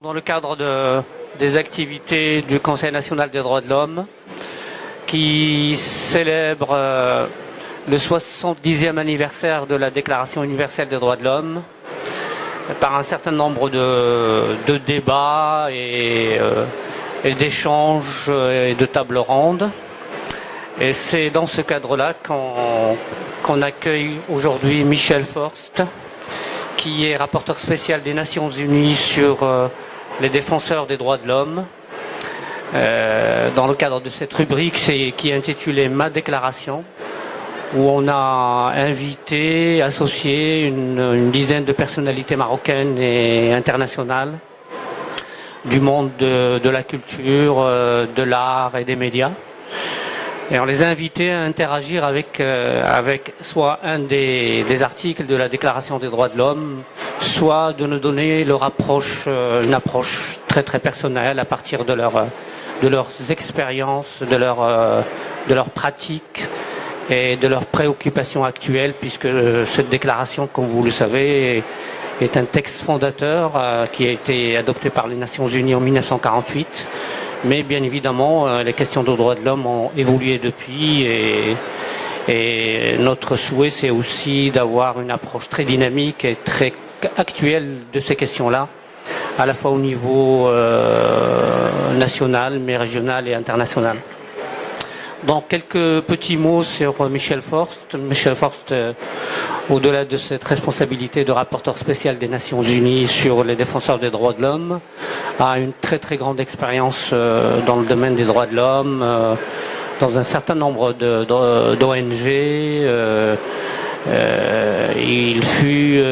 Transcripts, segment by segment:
Dans le cadre des activités du Conseil national des droits de l'homme, qui célèbre le 70e anniversaire de la Déclaration universelle des droits de l'homme, par un certain nombre de débats et d'échanges et de tables rondes. Et c'est dans ce cadre-là qu'on accueille aujourd'hui Michel Forst, qui est rapporteur spécial des Nations Unies sur les défenseurs des droits de l'homme, dans le cadre de cette rubrique qui est intitulée Ma déclaration, où on a invité, associé une dizaine de personnalités marocaines et internationales du monde de la culture, de l'art et des médias. Et on les a invités à interagir avec soit un des articles de la Déclaration des droits de l'homme, soit de nous donner leur approche, une approche très très personnelle à partir de leurs expériences, de leurs pratiques et de leurs préoccupations actuelles, puisque cette déclaration, comme vous le savez, est un texte fondateur qui a été adopté par les Nations Unies en 1948. Mais bien évidemment, les questions de droits de l'homme ont évolué depuis et notre souhait, c'est aussi d'avoir une approche très dynamique et très actuelle de ces questions-là, à la fois au niveau national, mais régional et international. Donc, quelques petits mots sur Michel Forst. Michel Forst, au-delà de cette responsabilité de rapporteur spécial des Nations Unies sur les défenseurs des droits de l'homme, a une très très grande expérience dans le domaine des droits de l'homme, dans un certain nombre d'ONG. Il fut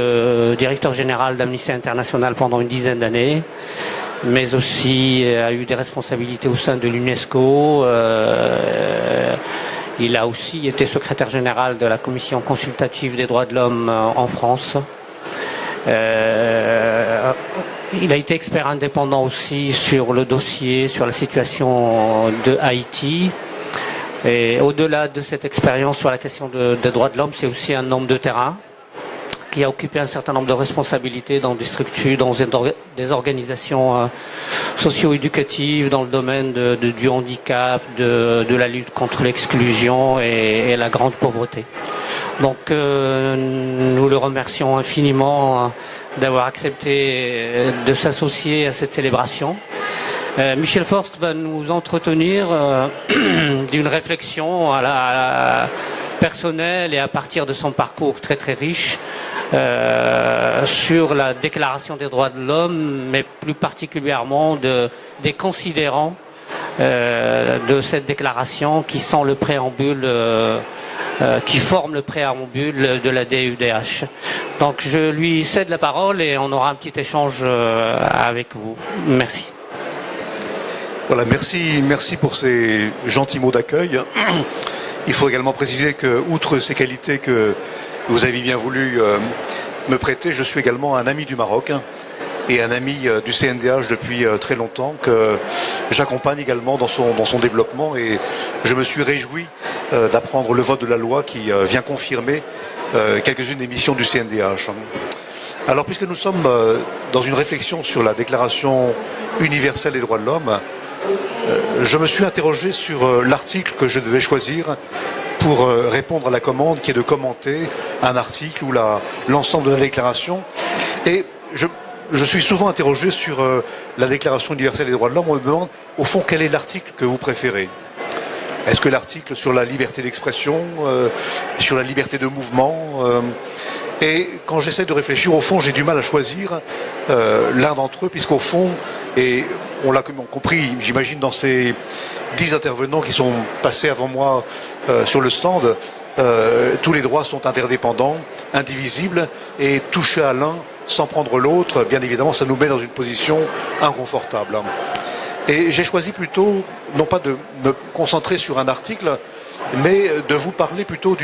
directeur général d'Amnesty International pendant une dizaine d'années, mais aussi a eu des responsabilités au sein de l'UNESCO. Il a aussi été secrétaire général de la Commission consultative des droits de l'homme en France. Il a été expert indépendant aussi sur le dossier, sur la situation de Haïti. Et au-delà de cette expérience sur la question des droits de l'homme, c'est aussi un homme de terrain qui a occupé un certain nombre de responsabilités dans des structures, dans des organisations socio-éducatives, dans le domaine du handicap, de la lutte contre l'exclusion et la grande pauvreté. Donc nous le remercions infiniment d'avoir accepté de s'associer à cette célébration. Michel Forst va nous entretenir d'une réflexion à la personnelle et à partir de son parcours très très riche sur la Déclaration des droits de l'homme, mais plus particulièrement des considérants de cette déclaration qui sont le préambule, qui forment le préambule de la DUDH. Donc je lui cède la parole et on aura un petit échange avec vous. Merci. Voilà, merci pour ces gentils mots d'accueil. Il faut également préciser que, outre ces qualités que vous avez bien voulu me prêter, je suis également un ami du Maroc et un ami du CNDH depuis très longtemps, que j'accompagne également dans son développement, et je me suis réjoui d'apprendre le vote de la loi qui vient confirmer quelques-unes des missions du CNDH. Alors, puisque nous sommes dans une réflexion sur la Déclaration universelle des droits de l'homme, je me suis interrogé sur l'article que je devais choisir pour répondre à la commande qui est de commenter un article ou l'ensemble de la déclaration. Et je suis souvent interrogé sur la Déclaration universelle des droits de l'homme. On me demande, au fond, quel est l'article que vous préférez ? Est-ce que l'article sur la liberté d'expression, sur la liberté de mouvement et quand j'essaie de réfléchir, au fond, j'ai du mal à choisir l'un d'entre eux, puisqu'au fond, et on l'a compris, j'imagine, dans ces 10 intervenants qui sont passés avant moi sur le stand, tous les droits sont interdépendants, indivisibles, et toucher à l'un sans prendre l'autre, bien évidemment, ça nous met dans une position inconfortable. Et j'ai choisi plutôt, non pas de me concentrer sur un article, mais de vous parler plutôt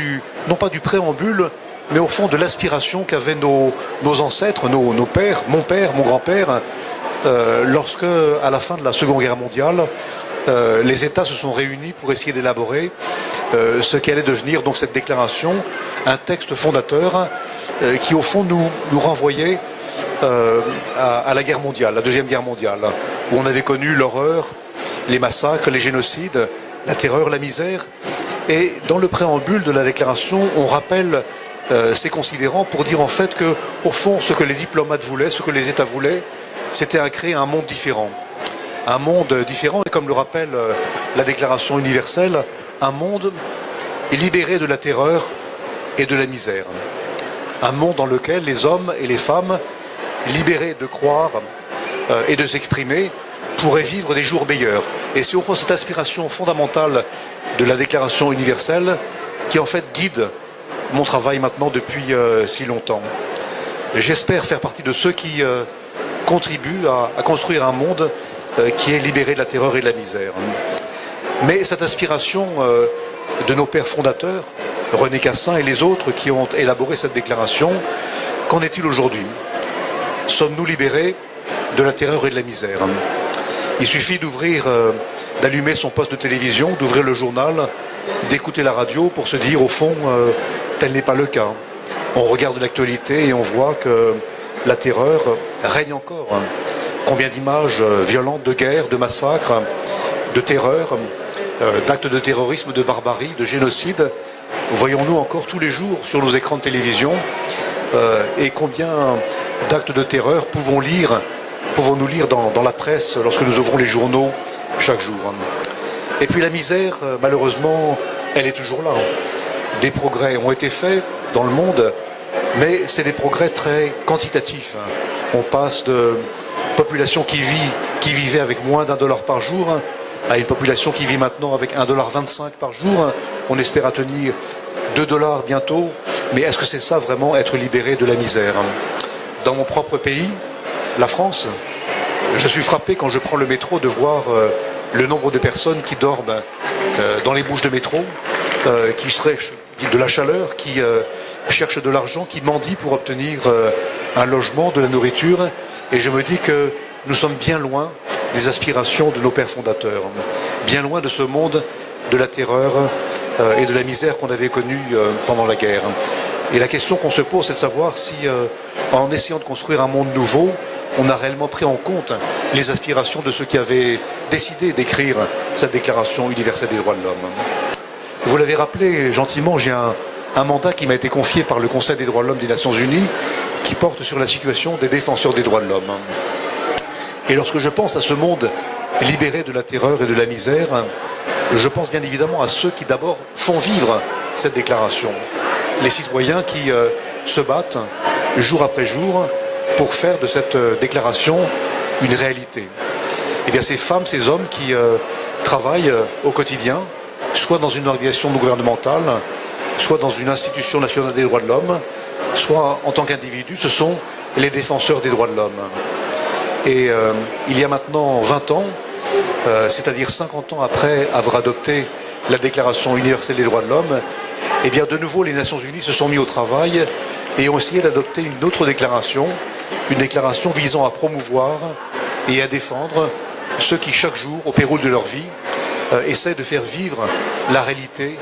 non pas du préambule, mais au fond de l'aspiration qu'avaient nos ancêtres, nos pères, mon grand-père, lorsque, à la fin de la Seconde Guerre mondiale, les États se sont réunis pour essayer d'élaborer ce qu'allait devenir donc cette déclaration, un texte fondateur qui au fond nous renvoyait à la guerre mondiale, la Deuxième Guerre mondiale, où on avait connu l'horreur, les massacres, les génocides, la terreur, la misère. Et dans le préambule de la déclaration, on rappelle ces considérants pour dire en fait que, au fond, ce que les diplomates voulaient, ce que les États voulaient, c'était créer un monde différent. Un monde différent, et comme le rappelle la Déclaration universelle, un monde libéré de la terreur et de la misère. Un monde dans lequel les hommes et les femmes, libérés de croire et de s'exprimer, pourraient vivre des jours meilleurs. Et c'est au fond cette aspiration fondamentale de la Déclaration universelle qui en fait guide mon travail maintenant depuis si longtemps. J'espère faire partie de ceux qui contribuent à construire un monde qui est libéré de la terreur et de la misère. Mais cette aspiration de nos pères fondateurs, René Cassin et les autres qui ont élaboré cette déclaration, qu'en est-il aujourd'hui? Sommes-nous libérés de la terreur et de la misère? Il suffit d'allumer son poste de télévision, d'ouvrir le journal, d'écouter la radio pour se dire au fond, tel n'est pas le cas. On regarde l'actualité et on voit que la terreur règne encore. Combien d'images violentes de guerre, de massacres, de terreur, d'actes de terrorisme, de barbarie, de génocide, voyons-nous encore tous les jours sur nos écrans de télévision, et combien d'actes de terreur pouvons-nous lire dans la presse lorsque nous ouvrons les journaux chaque jour. Et puis la misère, malheureusement, elle est toujours là. Des progrès ont été faits dans le monde, mais c'est des progrès très quantitatifs. On passe de population qui vivait avec moins d'$1 par jour à une population qui vit maintenant avec $1,25 par jour. On espère atteindre $2 bientôt. Mais est-ce que c'est ça vraiment être libéré de la misère? Dans mon propre pays, la France, je suis frappé quand je prends le métro de voir le nombre de personnes qui dorment dans les bouches de métro, qui seraient de la chaleur, qui cherchent de l'argent, qui mendient pour obtenir un logement, de la nourriture. Et je me dis que nous sommes bien loin des aspirations de nos pères fondateurs, bien loin de ce monde de la terreur et de la misère qu'on avait connu pendant la guerre. Et la question qu'on se pose, c'est de savoir si, en essayant de construire un monde nouveau, on a réellement pris en compte les aspirations de ceux qui avaient décidé d'écrire cette Déclaration universelle des droits de l'homme. Vous l'avez rappelé gentiment, j'ai un mandat qui m'a été confié par le Conseil des droits de l'homme des Nations Unies qui porte sur la situation des défenseurs des droits de l'homme. Et lorsque je pense à ce monde libéré de la terreur et de la misère, je pense bien évidemment à ceux qui d'abord font vivre cette déclaration. Les citoyens qui se battent jour après jour pour faire de cette déclaration une réalité. Et bien ces femmes, ces hommes qui travaillent au quotidien, soit dans une organisation non gouvernementale, soit dans une institution nationale des droits de l'homme, soit en tant qu'individus, ce sont les défenseurs des droits de l'homme. Et il y a maintenant 20 ans, c'est-à-dire 50 ans après avoir adopté la Déclaration universelle des droits de l'homme, eh bien de nouveau les Nations Unies se sont mis au travail et ont essayé d'adopter une autre déclaration, une déclaration visant à promouvoir et à défendre ceux qui chaque jour, au péril de leur vie, essaient de faire vivre la réalité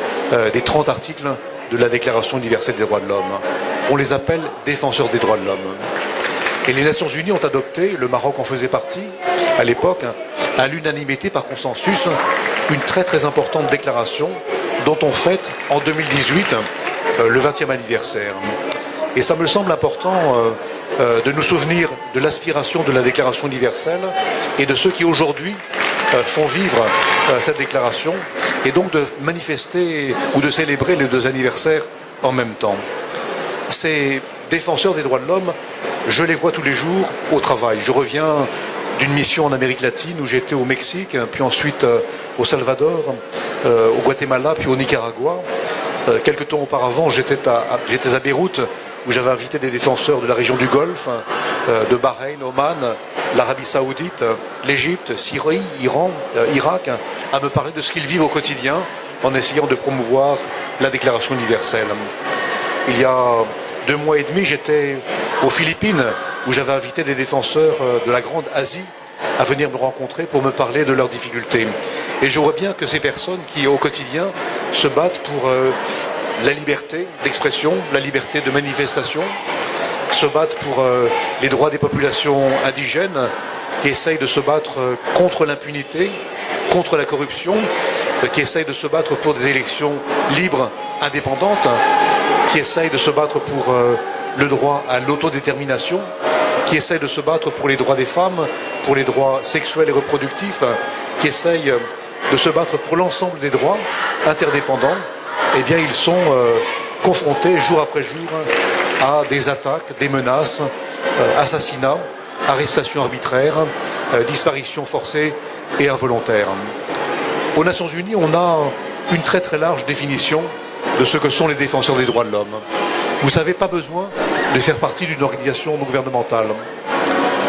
des 30 articles de la Déclaration universelle des droits de l'homme. On les appelle défenseurs des droits de l'homme. Et les Nations Unies ont adopté, le Maroc en faisait partie, à l'époque, à l'unanimité, par consensus, une très très importante déclaration dont on fête en 2018 le 20e anniversaire. Et ça me semble important de nous souvenir de l'aspiration de la Déclaration universelle et de ceux qui aujourd'hui font vivre cette déclaration et donc de manifester ou de célébrer les deux anniversaires en même temps. Ces défenseurs des droits de l'homme, je les vois tous les jours au travail. Je reviens d'une mission en Amérique latine où j'étais au Mexique, puis ensuite au Salvador, au Guatemala, puis au Nicaragua. Quelques temps auparavant, j'étais à Beyrouth, où j'avais invité des défenseurs de la région du Golfe, de Bahreïn, Oman, l'Arabie Saoudite, l'Égypte, Syrie, Iran, Irak, à me parler de ce qu'ils vivent au quotidien en essayant de promouvoir la Déclaration universelle. Il y a 2 mois et demi, j'étais aux Philippines, où j'avais invité des défenseurs de la Grande Asie à venir me rencontrer pour me parler de leurs difficultés. Et je vois bien que ces personnes qui, au quotidien, se battent pour la liberté d'expression, la liberté de manifestation, se battent pour les droits des populations indigènes, qui essayent de se battre contre l'impunité, contre la corruption, qui essayent de se battre pour des élections libres, indépendantes, qui essayent de se battre pour le droit à l'autodétermination, qui essayent de se battre pour les droits des femmes, pour les droits sexuels et reproductifs, qui essayent de se battre pour l'ensemble des droits interdépendants, eh bien ils sont confrontés jour après jour à des attaques, des menaces, assassinats, arrestations arbitraires, disparitions forcées et involontaires. Aux Nations Unies, on a une très très large définition de ce que sont les défenseurs des droits de l'homme. Vous savez, pas besoin de faire partie d'une organisation non gouvernementale,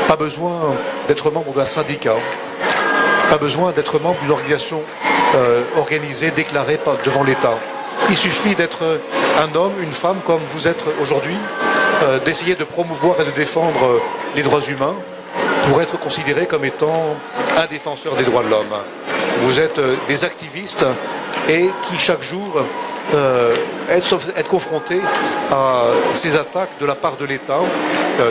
pas besoin d'être membre d'un syndicat, pas besoin d'être membre d'une organisation organisée, déclarée devant l'État. Il suffit d'être un homme, une femme comme vous êtes aujourd'hui, d'essayer de promouvoir et de défendre les droits humains pour être considéré comme étant un défenseur des droits de l'homme. Vous êtes des activistes et qui chaque jour être confrontés à ces attaques de la part de l'État,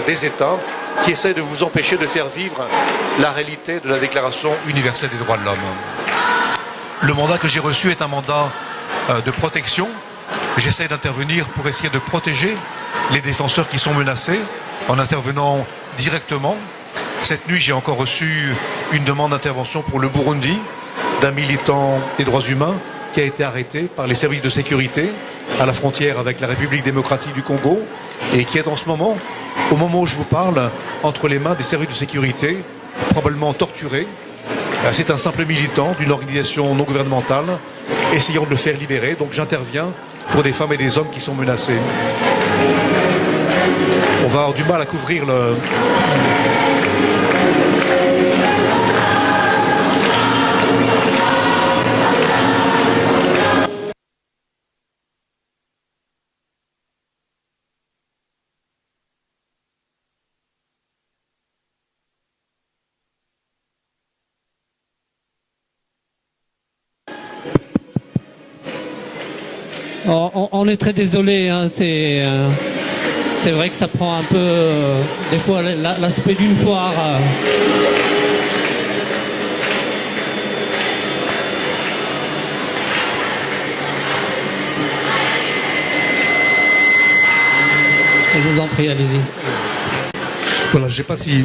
des États, qui essaient de vous empêcher de faire vivre la réalité de la Déclaration universelle des droits de l'homme. Le mandat que j'ai reçu est un mandat de protection. J'essaie d'intervenir pour essayer de protéger les défenseurs qui sont menacés en intervenant directement. Cette nuit, j'ai encore reçu une demande d'intervention pour le Burundi d'un militant des droits humains qui a été arrêté par les services de sécurité à la frontière avec la République démocratique du Congo et qui est en ce moment, au moment où je vous parle, entre les mains des services de sécurité, probablement torturé. C'est un simple militant d'une organisation non gouvernementale, essayant de le faire libérer. Donc j'interviens pour des femmes et des hommes qui sont menacés. On va avoir du mal à couvrir le... On est très désolé, hein, c'est vrai que ça prend un peu, des fois, l'aspect d'une foire. Je vous en prie, allez-y. Voilà, je ne sais pas si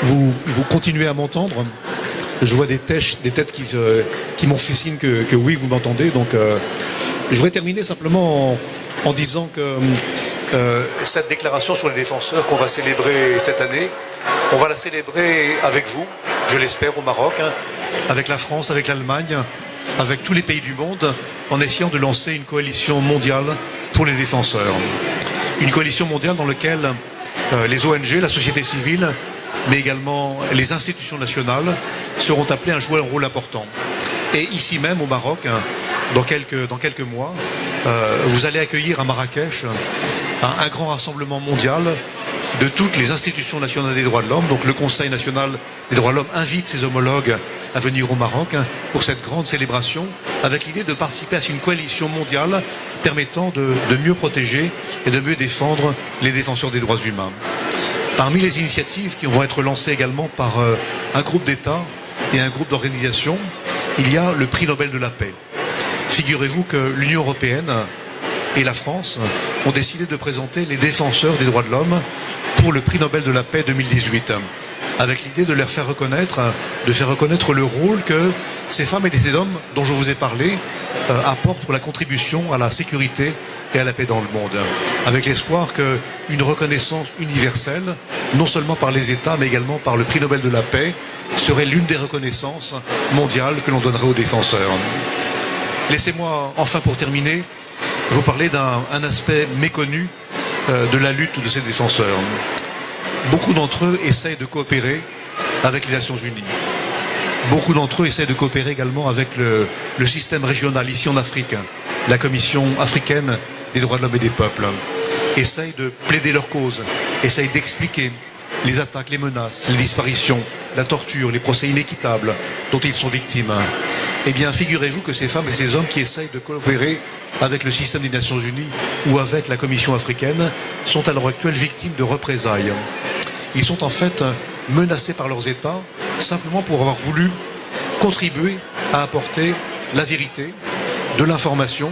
vous continuez à m'entendre. Je vois des têtes qui m'ont fait signe que oui, vous m'entendez. Donc, je voudrais terminer simplement en disant que cette déclaration sur les défenseurs qu'on va célébrer cette année, on va la célébrer avec vous, je l'espère, au Maroc, hein, avec la France, avec l'Allemagne, avec tous les pays du monde, en essayant de lancer une coalition mondiale pour les défenseurs. Une coalition mondiale dans laquelle les ONG, la société civile, mais également les institutions nationales seront appelées à jouer un rôle important. Et ici même au Maroc, hein, dans quelques mois, vous allez accueillir à Marrakech un grand rassemblement mondial de toutes les institutions nationales des droits de l'homme. Donc le Conseil national des droits de l'homme invite ses homologues à venir au Maroc hein, pour cette grande célébration, avec l'idée de participer à une coalition mondiale permettant de mieux protéger et de mieux défendre les défenseurs des droits humains. Parmi les initiatives qui vont être lancées également par un groupe d'États et un groupe d'organisations, il y a le prix Nobel de la paix. Figurez-vous que l'Union européenne et la France ont décidé de présenter les défenseurs des droits de l'homme pour le prix Nobel de la paix 2018, avec l'idée de leur faire reconnaître le rôle que ces femmes et ces hommes dont je vous ai parlé apportent pour la contribution à la sécurité et à la paix dans le monde, avec l'espoir qu'une reconnaissance universelle, non seulement par les États, mais également par le prix Nobel de la paix, serait l'une des reconnaissances mondiales que l'on donnerait aux défenseurs. Laissez-moi enfin, pour terminer, vous parler d'un aspect méconnu de la lutte de ces défenseurs. Beaucoup d'entre eux essayent de coopérer avec les Nations Unies. Beaucoup d'entre eux essayent de coopérer également avec le système régional ici en Afrique, la Commission africaine des droits de l'homme et des peuples. Essayent de plaider leur cause, essayent d'expliquer les attaques, les menaces, les disparitions, la torture, les procès inéquitables dont ils sont victimes. Eh bien, figurez-vous que ces femmes et ces hommes qui essayent de coopérer avec le système des Nations Unies ou avec la Commission africaine, sont à l'heure actuelle victimes de représailles. Ils sont en fait menacés par leurs États simplement pour avoir voulu contribuer à apporter la vérité, de l'information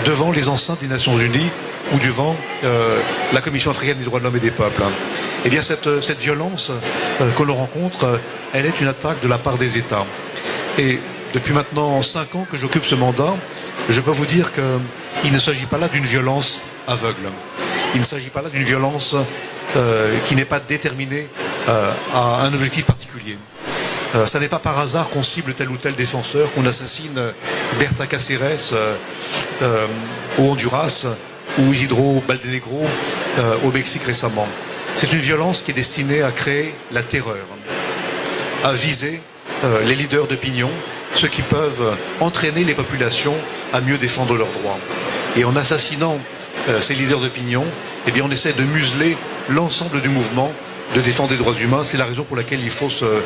devant les enceintes des Nations Unies ou devant la Commission africaine des droits de l'homme et des peuples. Eh bien, cette violence que l'on rencontre, elle est une attaque de la part des États. Et depuis maintenant 5 ans que j'occupe ce mandat, je peux vous dire qu'il ne s'agit pas là d'une violence aveugle. Il ne s'agit pas là d'une violence qui n'est pas déterminée à un objectif particulier. Ça n'est pas par hasard qu'on cible tel ou tel défenseur, qu'on assassine Berta Cáceres au Honduras ou Isidro Baldenegro au Mexique récemment. C'est une violence qui est destinée à créer la terreur, à viser les leaders d'opinion, ceux qui peuvent entraîner les populations à mieux défendre leurs droits. Et en assassinant ces leaders d'opinion, eh bien on essaie de museler l'ensemble du mouvement de défense des droits humains. C'est la raison pour laquelle il faut se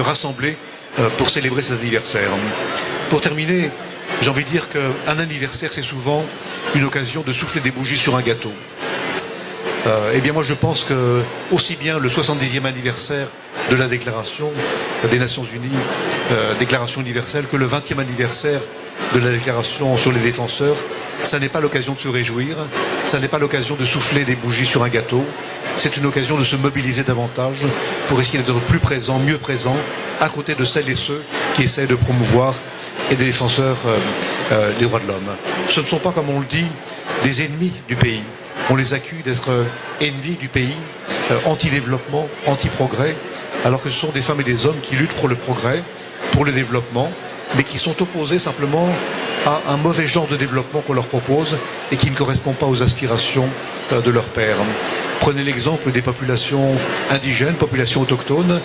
rassembler pour célébrer cet anniversaire. Pour terminer, j'ai envie de dire qu'un anniversaire, c'est souvent une occasion de souffler des bougies sur un gâteau. Eh bien moi je pense que aussi bien le 70e anniversaire de la Déclaration des Nations Unies, Déclaration universelle, que le 20e anniversaire de la Déclaration sur les défenseurs, ça n'est pas l'occasion de se réjouir, ça n'est pas l'occasion de souffler des bougies sur un gâteau, c'est une occasion de se mobiliser davantage pour essayer d'être plus présent, mieux présent, à côté de celles et ceux qui essaient de promouvoir et des défenseurs des droits de l'homme. Ce ne sont pas, comme on le dit, des ennemis du pays. On les accuse d'être ennemis du pays, anti-développement, anti-progrès, alors que ce sont des femmes et des hommes qui luttent pour le progrès, pour le développement, mais qui sont opposés simplement à un mauvais genre de développement qu'on leur propose et qui ne correspond pas aux aspirations de leurs pères. Prenez l'exemple des populations indigènes, populations autochtones,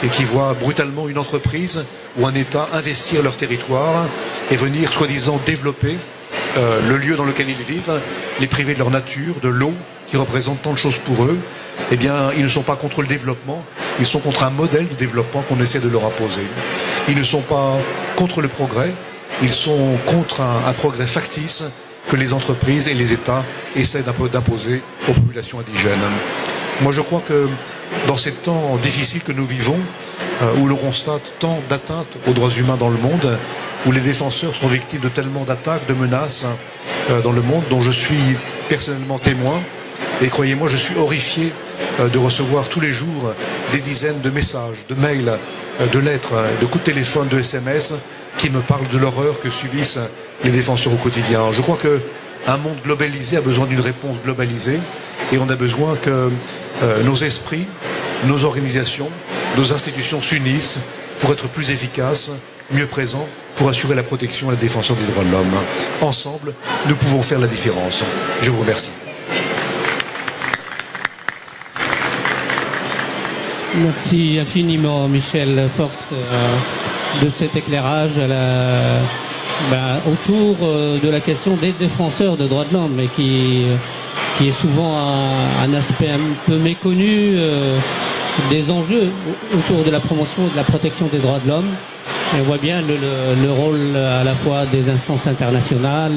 et qui voient brutalement une entreprise ou un État investir leur territoire et venir soi-disant développer le lieu dans lequel ils vivent, les priver de leur nature, de l'eau, qui représente tant de choses pour eux. Eh bien, ils ne sont pas contre le développement, ils sont contre un modèle de développement qu'on essaie de leur imposer. Ils ne sont pas contre le progrès, ils sont contre un progrès factice que les entreprises et les États essaient d'imposer aux populations indigènes. Moi, je crois que dans ces temps difficiles que nous vivons, où l'on constate tant d'atteintes aux droits humains dans le monde, où les défenseurs sont victimes de tellement d'attaques, de menaces dans le monde, dont je suis personnellement témoin. Et croyez-moi, je suis horrifié de recevoir tous les jours des dizaines de messages, de mails, de lettres, de coups de téléphone, de SMS, qui me parlent de l'horreur que subissent les défenseurs au quotidien. Je crois qu'un monde globalisé a besoin d'une réponse globalisée, et on a besoin que nos esprits, nos organisations, nos institutions s'unissent pour être plus efficaces, mieux présents, pour assurer la protection et la défense des droits de l'homme. Ensemble, nous pouvons faire la différence. Je vous remercie. Merci infiniment, Michel Forst, de cet éclairage autour de la question des défenseurs des droits de l'homme, et qui est souvent un aspect un peu méconnu des enjeux autour de la promotion et de la protection des droits de l'homme. Et on voit bien le rôle à la fois des instances internationales,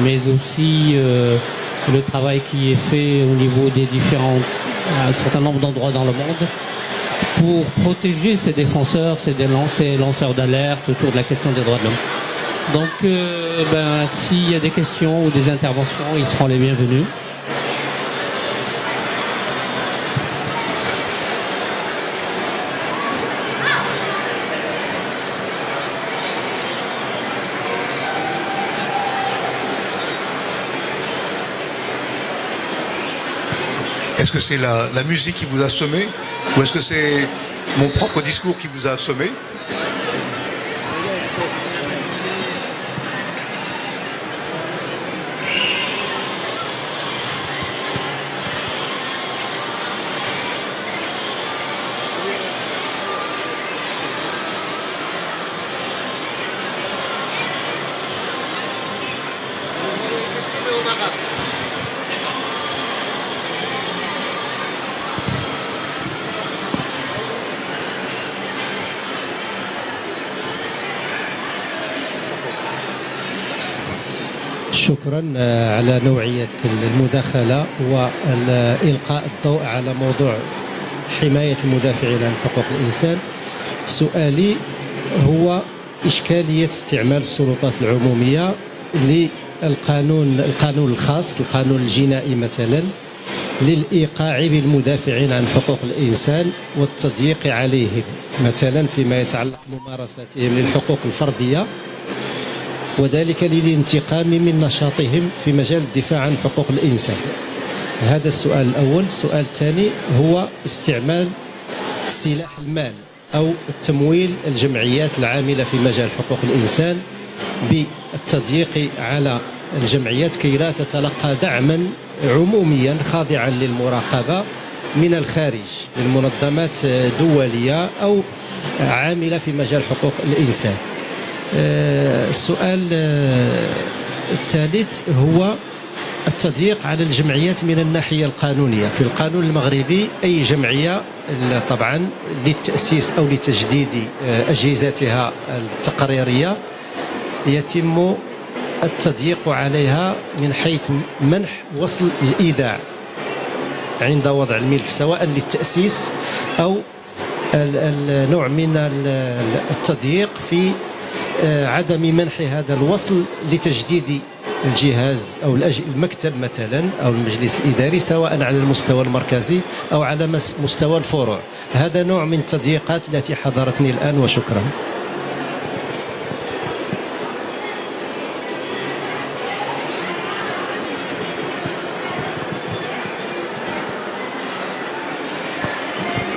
mais aussi le travail qui est fait au niveau des un certain nombre d'endroits dans le monde pour protéger ces défenseurs, ces lanceurs d'alerte autour de la question des droits de l'homme. Donc, s'il y a des questions ou des interventions, ils seront les bienvenus. Est-ce que c'est la musique qui vous a assommé, ou est-ce que c'est mon propre discours qui vous a assommé? شكرا على نوعية المداخلة وإلقاء الضوء على موضوع حماية المدافعين عن حقوق الإنسان. سؤالي هو إشكالية استعمال السلطات العمومية للقانون الخاص، القانون الجنائي مثلا، للإيقاع بالمدافعين عن حقوق الإنسان والتضييق عليهم مثلا فيما يتعلق بممارستهم للحقوق الفردية، وذلك للانتقام من نشاطهم في مجال الدفاع عن حقوق الإنسان. هذا السؤال الأول. السؤال الثاني هو استعمال سلاح المال أو التمويل الجمعيات العاملة في مجال حقوق الإنسان بالتضييق على الجمعيات كي لا تتلقى دعما عموميا خاضعا للمراقبة من الخارج، من منظمات دولية أو عاملة في مجال حقوق الإنسان. السؤال الثالث هو التضييق على الجمعيات من الناحية القانونية. في القانون المغربي أي جمعية طبعا للتأسيس أو لتجديد أجهزتها التقريرية يتم التضييق عليها من حيث منح وصل الإيداع عند وضع الملف، سواء للتأسيس أو النوع من التضييق في عدم منح هذا الوصل لتجديد الجهاز أو المكتب مثلا أو المجلس الإداري، سواء على المستوى المركزي أو على مستوى الفروع. هذا نوع من التضييقات التي حضرتني الآن، وشكرا.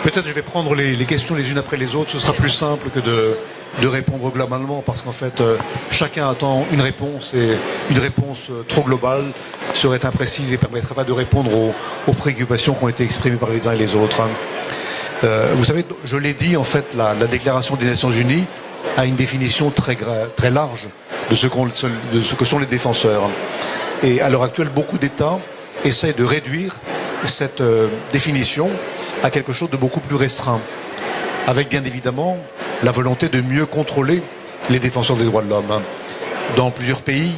Peut-être je vais prendre les questions les unes après les autres, ce sera plus simple que de répondre globalement, parce qu'en fait chacun attend une réponse, et une réponse trop globale serait imprécise et ne permettrait pas de répondre aux préoccupations qui ont été exprimées par les uns et les autres. Vous savez, je l'ai dit, en fait, la Déclaration des Nations Unies a une définition très large de ce que sont les défenseurs. Et à l'heure actuelle, beaucoup d'États essaient de réduire cette définition à quelque chose de beaucoup plus restreint, avec bien évidemment la volonté de mieux contrôler les défenseurs des droits de l'homme. Dans plusieurs pays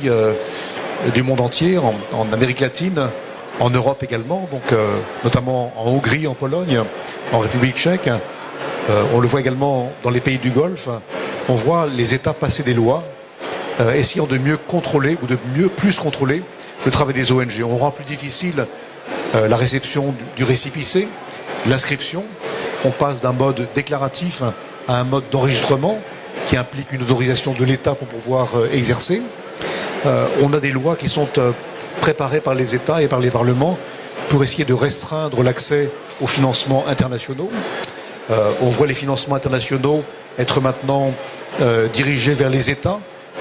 du monde entier, en Amérique latine, en Europe également, donc notamment en Hongrie, en Pologne, en République tchèque, on le voit également dans les pays du Golfe, on voit les États passer des lois essayant de mieux contrôler ou de plus contrôler le travail des ONG. On rend plus difficile la réception du récépissé, l'inscription. On passe d'un mode déclaratif à un mode d'enregistrement qui implique une autorisation de l'État pour pouvoir exercer. On a des lois qui sont préparées par les États et par les parlements pour essayer de restreindre l'accès aux financements internationaux. On voit les financements internationaux être maintenant dirigés vers les États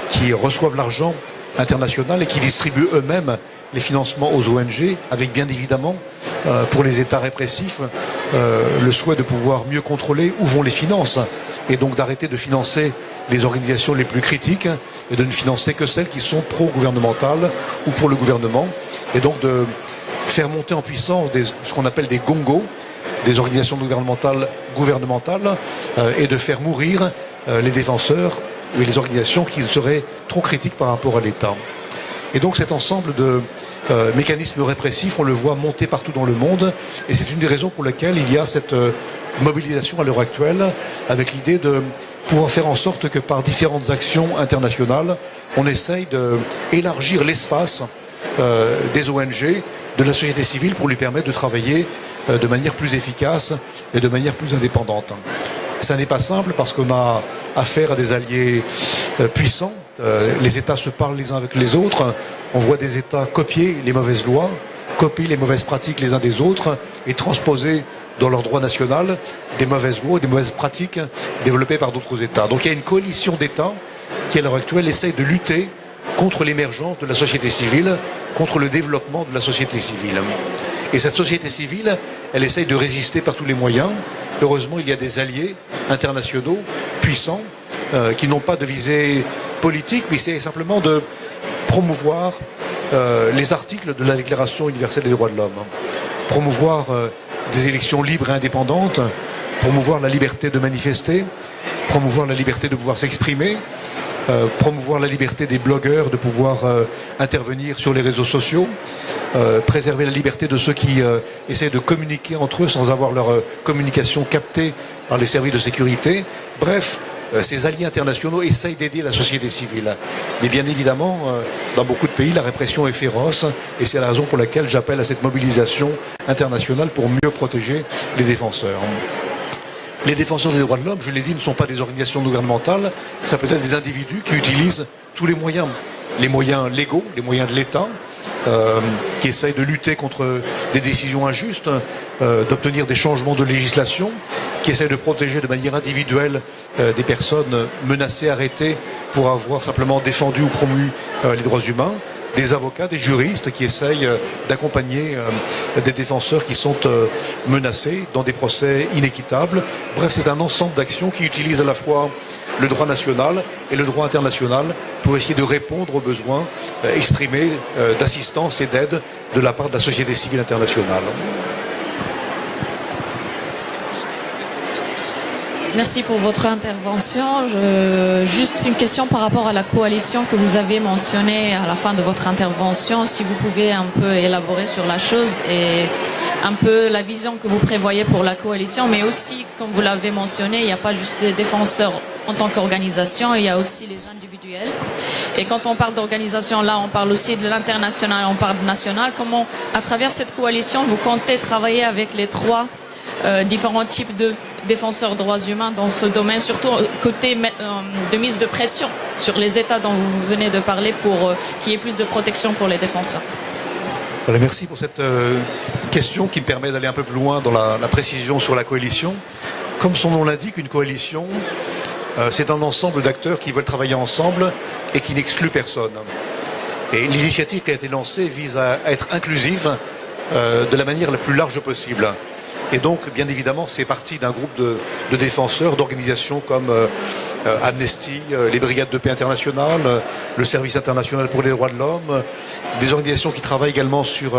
qui reçoivent l'argent international et qui distribuent eux-mêmes les financements aux ONG, avec bien évidemment pour les États répressifs le souhait de pouvoir mieux contrôler où vont les finances, et donc d'arrêter de financer les organisations les plus critiques et de ne financer que celles qui sont pro-gouvernementales ou pour le gouvernement, et donc de faire monter en puissance ce qu'on appelle des gongos, des organisations gouvernementales et de faire mourir les défenseurs ou les organisations qui seraient trop critiques par rapport à l'État. Et donc cet ensemble de mécanismes répressifs, on le voit monter partout dans le monde, et c'est une des raisons pour lesquelles il y a cette mobilisation à l'heure actuelle, avec l'idée de pouvoir faire en sorte que par différentes actions internationales, on essaye d'élargir l'espace des ONG, de la société civile, pour lui permettre de travailler de manière plus efficace et de manière plus indépendante. Ça n'est pas simple parce qu'on a affaire à des alliés puissants. Les États se parlent les uns avec les autres. On voit des États copier les mauvaises lois, copier les mauvaises pratiques les uns des autres et transposer dans leur droit national des mauvaises lois, des mauvaises pratiques développées par d'autres États. Donc il y a une coalition d'États qui, à l'heure actuelle, essaye de lutter contre l'émergence de la société civile, contre le développement de la société civile. Et cette société civile, elle essaye de résister par tous les moyens. Heureusement, il y a des alliés internationaux puissants qui n'ont pas de visée politique, mais c'est simplement de promouvoir les articles de la Déclaration universelle des droits de l'homme, promouvoir des élections libres et indépendantes, promouvoir la liberté de manifester, promouvoir la liberté de pouvoir s'exprimer, promouvoir la liberté des blogueurs de pouvoir intervenir sur les réseaux sociaux, préserver la liberté de ceux qui essaient de communiquer entre eux sans avoir leur communication captée par les services de sécurité. Bref, ces alliés internationaux essayent d'aider la société civile. Mais bien évidemment, dans beaucoup de pays, la répression est féroce et c'est la raison pour laquelle j'appelle à cette mobilisation internationale pour mieux protéger les défenseurs. Les défenseurs des droits de l'homme, je l'ai dit, ne sont pas des organisations gouvernementales, ça peut être des individus qui utilisent tous les moyens légaux, les moyens de l'État, qui essayent de lutter contre des décisions injustes, d'obtenir des changements de législation, qui essayent de protéger de manière individuelle des personnes menacées, arrêtées pour avoir simplement défendu ou promu les droits humains, des avocats, des juristes qui essayent d'accompagner des défenseurs qui sont menacés dans des procès inéquitables. Bref, c'est un ensemble d'actions qui utilisent à la fois le droit national et le droit international pour essayer de répondre aux besoins exprimés d'assistance et d'aide de la part de la société civile internationale. Merci pour votre intervention. Juste une question par rapport à la coalition que vous avez mentionnée à la fin de votre intervention. Si vous pouvez un peu élaborer sur la chose et un peu la vision que vous prévoyez pour la coalition, mais aussi, comme vous l'avez mentionné, il n'y a pas juste des défenseurs en tant qu'organisation, il y a aussi les individuels. Et quand on parle d'organisation, là, on parle aussi de l'international, on parle de national. Comment, à travers cette coalition, vous comptez travailler avec les trois différents types de défenseurs des droits humains dans ce domaine, surtout côté de mise de pression sur les États dont vous venez de parler pour qu'il y ait plus de protection pour les défenseurs? Voilà, merci pour cette question qui me permet d'aller un peu plus loin dans la précision sur la coalition. Comme son nom l'indique, une coalition, c'est un ensemble d'acteurs qui veulent travailler ensemble et qui n'excluent personne. Et l'initiative qui a été lancée vise à être inclusive de la manière la plus large possible. Et donc, bien évidemment, c'est parti d'un groupe de défenseurs, d'organisations comme Amnesty, les Brigades de paix internationales, le Service international pour les droits de l'homme, des organisations qui travaillent également sur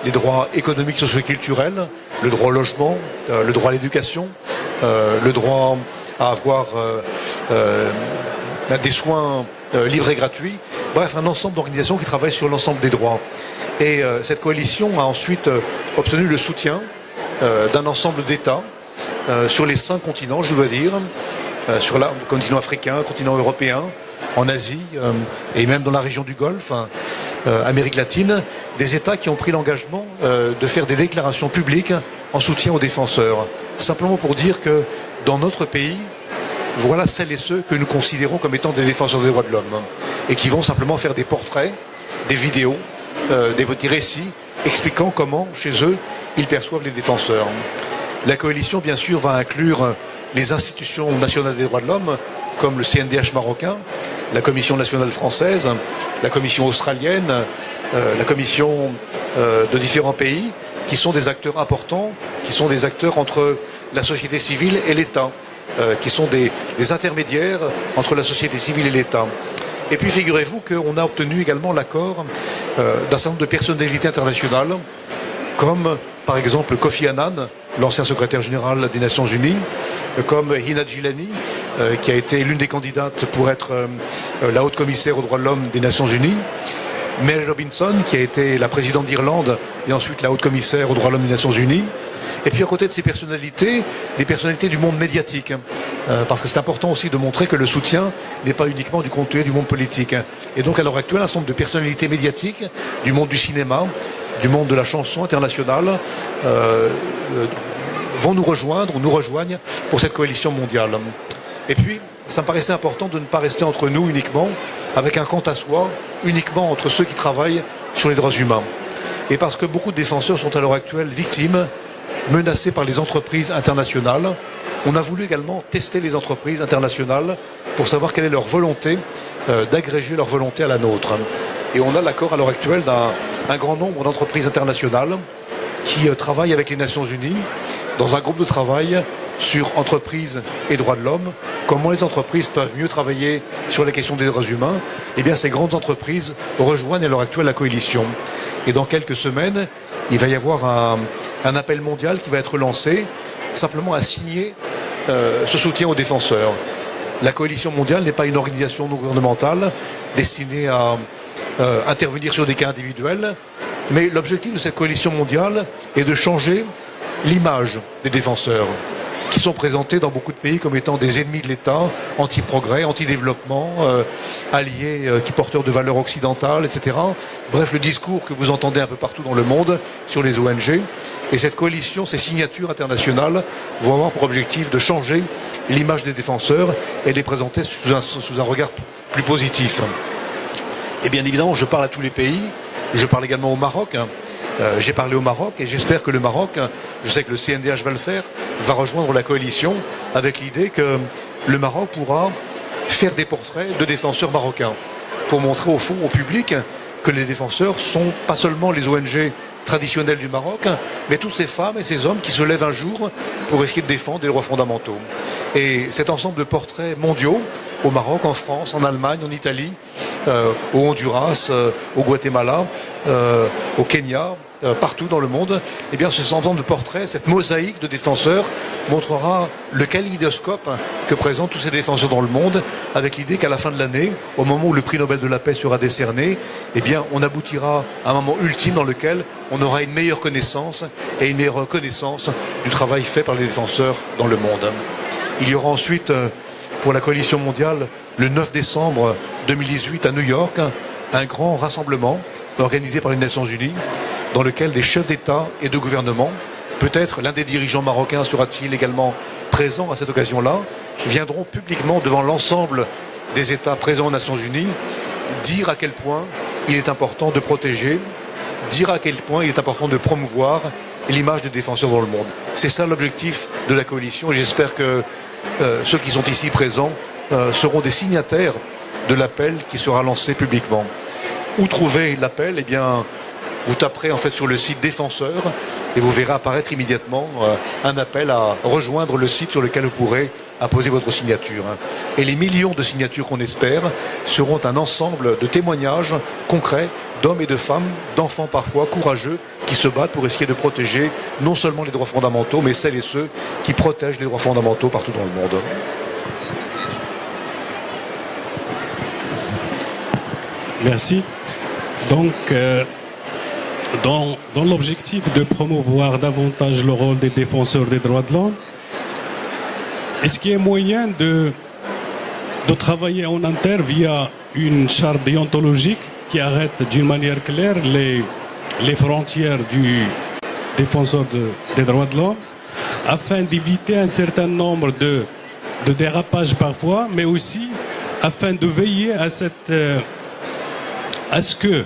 les droits économiques, socio-culturels, le droit au logement, le droit à l'éducation, le droit à avoir des soins libres et gratuits. Bref, un ensemble d'organisations qui travaillent sur l'ensemble des droits. Et cette coalition a ensuite obtenu le soutien d'un ensemble d'États sur les 5 continents, je dois dire, sur le continent africain, le continent européen, en Asie et même dans la région du Golfe, Amérique latine, des États qui ont pris l'engagement de faire des déclarations publiques en soutien aux défenseurs. Simplement pour dire que dans notre pays, voilà celles et ceux que nous considérons comme étant des défenseurs des droits de l'homme et qui vont simplement faire des portraits, des vidéos, des petits récits expliquant comment, chez eux, ils perçoivent les défenseurs. La coalition, bien sûr, va inclure les institutions nationales des droits de l'homme, comme le CNDH marocain, la Commission nationale française, la Commission australienne, la Commission de différents pays, qui sont des acteurs importants, qui sont des acteurs entre la société civile et l'État, qui sont des intermédiaires entre la société civile et l'État. Et puis figurez-vous qu'on a obtenu également l'accord d'un certain nombre de personnalités internationales, comme par exemple Kofi Annan, l'ancien secrétaire général des Nations Unies, comme Hina Gilani, qui a été l'une des candidates pour être la haute commissaire aux droits de l'homme des Nations Unies, Mary Robinson, qui a été la présidente d'Irlande et ensuite la haute commissaire aux droits de l'homme des Nations Unies. Et puis à côté de ces personnalités, des personnalités du monde médiatique, parce que c'est important aussi de montrer que le soutien n'est pas uniquement du côté du monde politique. Et donc à l'heure actuelle, un certain nombre de personnalités médiatiques du monde du cinéma, du monde de la chanson internationale, vont nous rejoindre ou nous rejoignent pour cette coalition mondiale. Et puis, ça me paraissait important de ne pas rester entre nous uniquement, avec un quant à soi, uniquement entre ceux qui travaillent sur les droits humains. Et parce que beaucoup de défenseurs sont à l'heure actuelle victimes, menacés par les entreprises internationales, on a voulu également tester les entreprises internationales pour savoir quelle est leur volonté d'agréger leur volonté à la nôtre. Et on a l'accord à l'heure actuelle d'un grand nombre d'entreprises internationales qui travaillent avec les Nations Unies dans un groupe de travail sur entreprises et droits de l'homme, comment les entreprises peuvent mieux travailler sur les questions des droits humains. Eh bien, ces grandes entreprises rejoignent à l'heure actuelle la coalition. Et dans quelques semaines, il va y avoir un appel mondial qui va être lancé, simplement à signer ce soutien aux défenseurs. La coalition mondiale n'est pas une organisation non gouvernementale destinée à intervenir sur des cas individuels, mais l'objectif de cette coalition mondiale est de changer l'image des défenseurs, qui sont présentés dans beaucoup de pays comme étant des ennemis de l'État, anti-progrès, anti-développement, alliés qui porteurs de valeurs occidentales, etc. Bref, le discours que vous entendez un peu partout dans le monde sur les ONG. Et cette coalition, ces signatures internationales vont avoir pour objectif de changer l'image des défenseurs et les présenter sous un regard plus positif. Et bien évidemment, je parle à tous les pays, je parle également au Maroc. J'ai parlé au Maroc et j'espère que le Maroc, je sais que le CNDH va le faire, va rejoindre la coalition avec l'idée que le Maroc pourra faire des portraits de défenseurs marocains pour montrer au fond au public que les défenseurs sont pas seulement les ONG traditionnelles du Maroc, mais toutes ces femmes et ces hommes qui se lèvent un jour pour essayer de défendre les droits fondamentaux. Et cet ensemble de portraits mondiaux, au Maroc, en France, en Allemagne, en Italie, au Honduras, au Guatemala, au Kenya, partout dans le monde, eh bien ce ensemble de portraits, cette mosaïque de défenseurs montrera le kaléidoscope que présentent tous ces défenseurs dans le monde, avec l'idée qu'à la fin de l'année, au moment où le prix Nobel de la paix sera décerné, eh bien on aboutira à un moment ultime dans lequel on aura une meilleure connaissance et une meilleure reconnaissance du travail fait par les défenseurs dans le monde. Il y aura ensuite, pour la coalition mondiale, le 9 décembre 2018 à New York, un grand rassemblement organisé par les Nations Unies, dans lequel des chefs d'État et de gouvernement, peut-être l'un des dirigeants marocains sera-t-il également présent à cette occasion-là, viendront publiquement devant l'ensemble des États présents aux Nations Unies, dire à quel point il est important de protéger, dire à quel point il est important de promouvoir l'image des défenseurs dans le monde. C'est ça l'objectif de la coalition et j'espère que ceux qui sont ici présents seront des signataires de l'appel qui sera lancé publiquement. Où trouver l'appel ? Eh bien, vous taperez en fait sur le site Défenseurs et vous verrez apparaître immédiatement un appel à rejoindre le site sur lequel vous pourrez apposer votre signature. Et les millions de signatures qu'on espère seront un ensemble de témoignages concrets d'hommes et de femmes, d'enfants parfois courageux, qui se battent pour essayer de protéger non seulement les droits fondamentaux, mais celles et ceux qui protègent les droits fondamentaux partout dans le monde. Merci. Donc, dans l'objectif de promouvoir davantage le rôle des défenseurs des droits de l'homme, est-ce qu'il y a moyen de travailler en interne via une charte déontologique qui arrête d'une manière claire les frontières du défenseur des droits de l'homme, afin d'éviter un certain nombre de dérapages parfois, mais aussi afin de veiller à ce que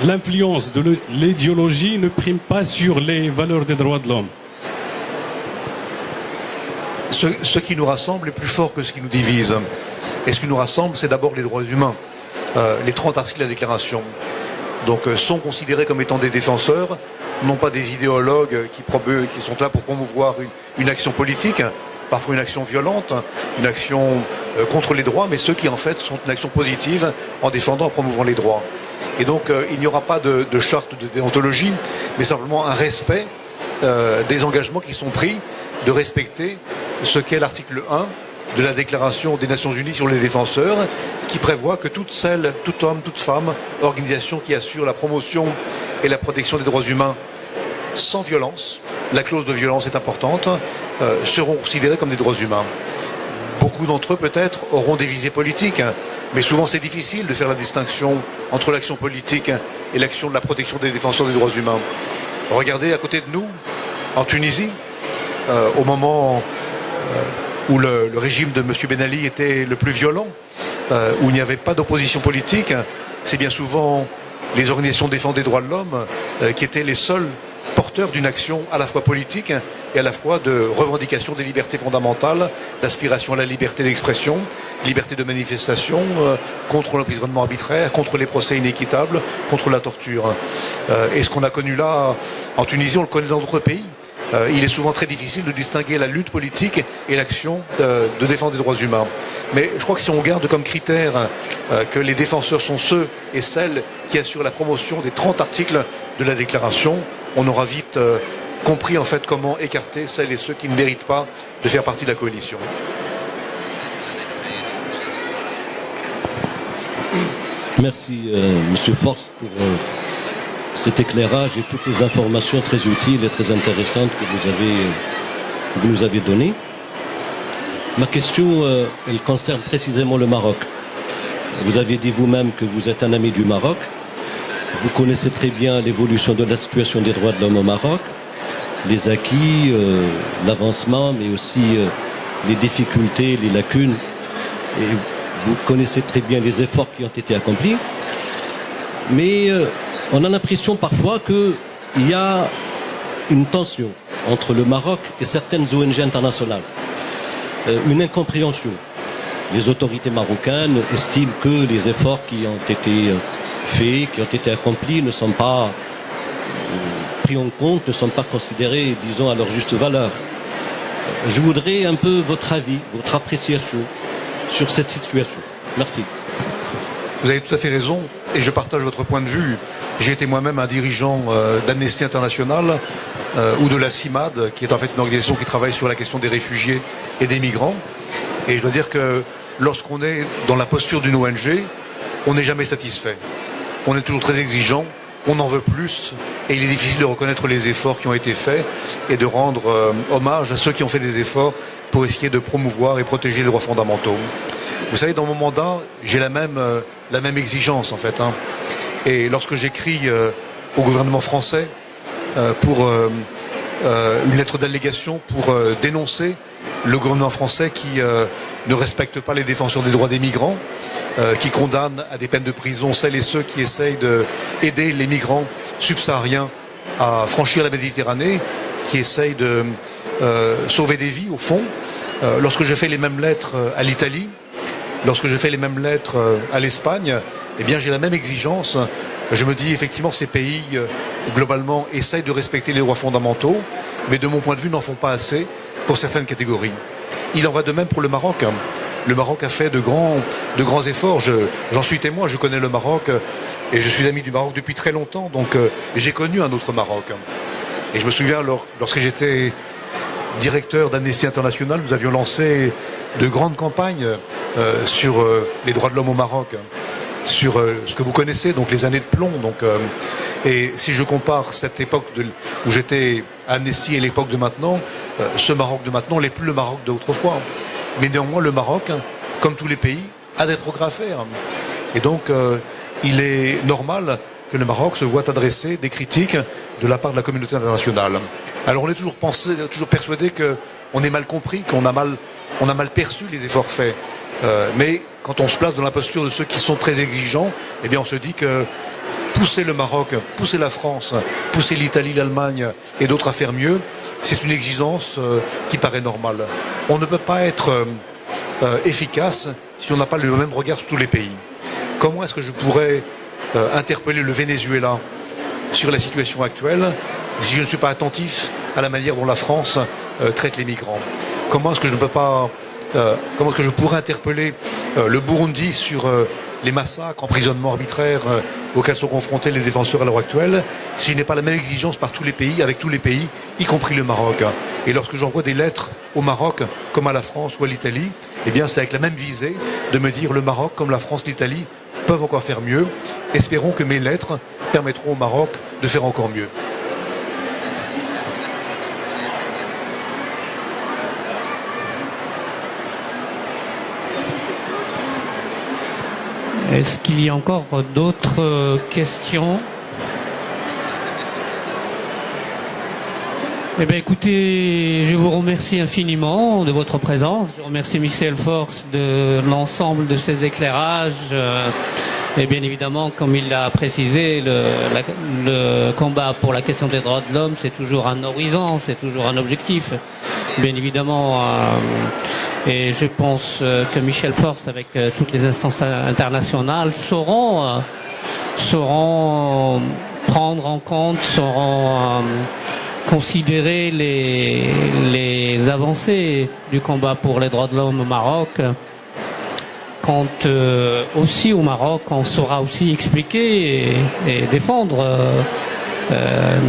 l'influence de l'idéologie ne prime pas sur les valeurs des droits de l'homme. Ce qui nous rassemble est plus fort que ce qui nous divise. Et ce qui nous rassemble, c'est d'abord les droits humains. Les 30 articles de la déclaration sont considérés comme étant des défenseurs, non pas des idéologues qui sont là pour promouvoir une action politique, parfois une action violente, une action contre les droits, mais ceux qui en fait sont une action positive en défendant, en promouvant les droits. Et donc il n'y aura pas de charte de déontologie, mais simplement un respect des engagements qui sont pris de respecter ce qu'est l'article 1 de la Déclaration des Nations Unies sur les défenseurs, qui prévoit que tout homme, toute femme, organisation qui assure la promotion et la protection des droits humains sans violence, la clause de violence est importante, seront considérés comme des droits humains. Beaucoup d'entre eux, peut-être, auront des visées politiques, mais souvent c'est difficile de faire la distinction entre l'action politique et l'action de la protection des défenseurs des droits humains. Regardez à côté de nous, en Tunisie, au moment où le régime de M. Ben Ali était le plus violent, où il n'y avait pas d'opposition politique, c'est bien souvent les organisations de défense des droits de l'homme qui étaient les seuls porteurs d'une action à la fois politique et à la fois de revendication des libertés fondamentales, d'aspiration à la liberté d'expression, liberté de manifestation, contre l'emprisonnement arbitraire, contre les procès inéquitables, contre la torture. Et ce qu'on a connu là en Tunisie, on le connaît dans d'autres pays. Il est souvent très difficile de distinguer la lutte politique et l'action de défense des droits humains. Mais je crois que si on garde comme critère que les défenseurs sont ceux et celles qui assurent la promotion des 30 articles de la déclaration, on aura vite compris en fait comment écarter celles et ceux qui ne méritent pas de faire partie de la coalition. Merci Monsieur Forst pour cet éclairage et toutes les informations très utiles et très intéressantes que vous nous avez données. Ma question, elle concerne précisément le Maroc. Vous avez dit vous-même que vous êtes un ami du Maroc. Vous connaissez très bien l'évolution de la situation des droits de l'homme au Maroc, les acquis, l'avancement, mais aussi les difficultés, les lacunes. Et vous connaissez très bien les efforts qui ont été accomplis. Mais on a l'impression parfois qu'il y a une tension entre le Maroc et certaines ONG internationales. Une incompréhension. Les autorités marocaines estiment que les efforts qui ont été faits, qui ont été accomplis, ne sont pas pris en compte, ne sont pas considérés, disons, à leur juste valeur. Je voudrais un peu votre avis, votre appréciation sur cette situation. Merci. Vous avez tout à fait raison et je partage votre point de vue. J'ai été moi-même un dirigeant d'Amnesty International ou de la CIMAD, qui est en fait une organisation qui travaille sur la question des réfugiés et des migrants. Et je dois dire que lorsqu'on est dans la posture d'une ONG, on n'est jamais satisfait. On est toujours très exigeant, on en veut plus, et il est difficile de reconnaître les efforts qui ont été faits et de rendre hommage à ceux qui ont fait des efforts pour essayer de promouvoir et protéger les droits fondamentaux. Vous savez, dans mon mandat, j'ai la même exigence en fait. Et lorsque j'écris au gouvernement français pour une lettre d'allégation pour dénoncer le gouvernement français qui ne respecte pas les défenseurs des droits des migrants, qui condamne à des peines de prison celles et ceux qui essayent d'aider les migrants subsahariens à franchir la Méditerranée, qui essayent de sauver des vies au fond. Lorsque je fais les mêmes lettres à l'Italie, lorsque je fais les mêmes lettres à l'Espagne, eh bien j'ai la même exigence. Je me dis effectivement ces pays globalement essayent de respecter les droits fondamentaux, mais de mon point de vue n'en font pas assez pour certaines catégories. Il en va de même pour le Maroc. Le Maroc a fait de grands efforts. J'en suis témoin, je connais le Maroc et je suis ami du Maroc depuis très longtemps, donc j'ai connu un autre Maroc. Et je me souviens lorsque j'étais directeur d'Amnesty International, nous avions lancé de grandes campagnes sur les droits de l'homme au Maroc, sur ce que vous connaissez, donc les années de plomb. Et si je compare cette époque où j'étais à Amnesty et l'époque de maintenant, ce Maroc de maintenant n'est plus le Maroc d'autrefois. Mais néanmoins, le Maroc, comme tous les pays, a des progrès à faire. Et donc, il est normal que le Maroc se voit adresser des critiques de la part de la communauté internationale. Alors, on est toujours persuadé qu'on est mal compris, qu'on a mal perçu les efforts faits. Mais quand on se place dans la posture de ceux qui sont très exigeants, eh bien, on se dit que pousser le Maroc, pousser la France, pousser l'Italie, l'Allemagne et d'autres à faire mieux, c'est une exigence qui paraît normale. On ne peut pas être efficace si on n'a pas le même regard sur tous les pays. Comment est-ce que je pourrais interpeller le Venezuela sur la situation actuelle si je ne suis pas attentif à la manière dont la France traite les migrants? Comment est-ce que je pourrais interpeller le Burundi sur les massacres, emprisonnements arbitraires auxquels sont confrontés les défenseurs à l'heure actuelle, si je n'ai pas la même exigence par tous les pays, avec tous les pays, y compris le Maroc. Et lorsque j'envoie des lettres au Maroc, comme à la France ou à l'Italie, eh bien c'est avec la même visée de me dire le Maroc, comme la France, l'Italie, peuvent encore faire mieux. Espérons que mes lettres permettront au Maroc de faire encore mieux. Est-ce qu'il y a encore d'autres questions? Eh bien écoutez, je vous remercie infiniment de votre présence. Je remercie Michel Forst de l'ensemble de ses éclairages. Et bien évidemment, comme il l'a précisé, le combat pour la question des droits de l'homme, c'est toujours un horizon, c'est toujours un objectif. Bien évidemment, et je pense que Michel Forst, avec toutes les instances internationales, sauront prendre en compte, sauront considérer les avancées du combat pour les droits de l'homme au Maroc. Quand aussi au Maroc, on saura aussi expliquer et défendre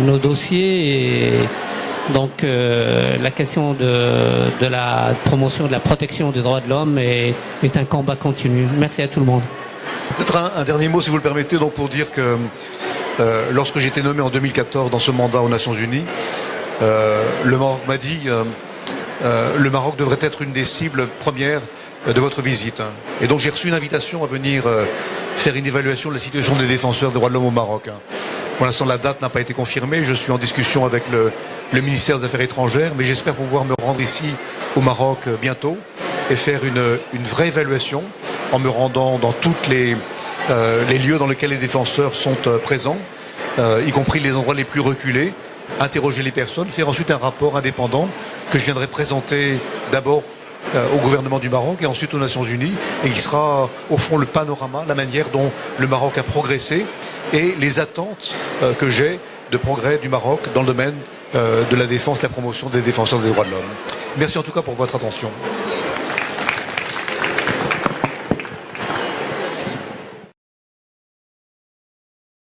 nos dossiers Donc la question de la promotion, de la protection des droits de l'homme est un combat continu. Merci à tout le monde. Peut-être un dernier mot, si vous le permettez, donc pour dire que lorsque j'ai été nommé en 2014 dans ce mandat aux Nations Unies, le Maroc m'a dit le Maroc devrait être une des cibles premières de votre visite. Et donc j'ai reçu une invitation à venir faire une évaluation de la situation des défenseurs des droits de l'homme au Maroc. Pour l'instant, la date n'a pas été confirmée. Je suis en discussion avec le ministère des Affaires étrangères, mais j'espère pouvoir me rendre ici au Maroc bientôt et faire une vraie évaluation en me rendant dans tous les lieux dans lesquels les défenseurs sont présents, y compris les endroits les plus reculés, interroger les personnes, faire ensuite un rapport indépendant que je viendrai présenter d'abord au gouvernement du Maroc et ensuite aux Nations Unies, et qui sera au fond le panorama, la manière dont le Maroc a progressé et les attentes que j'ai de progrès du Maroc dans le domaine de la défense, la promotion des défenseurs des droits de l'homme. Merci en tout cas pour votre attention.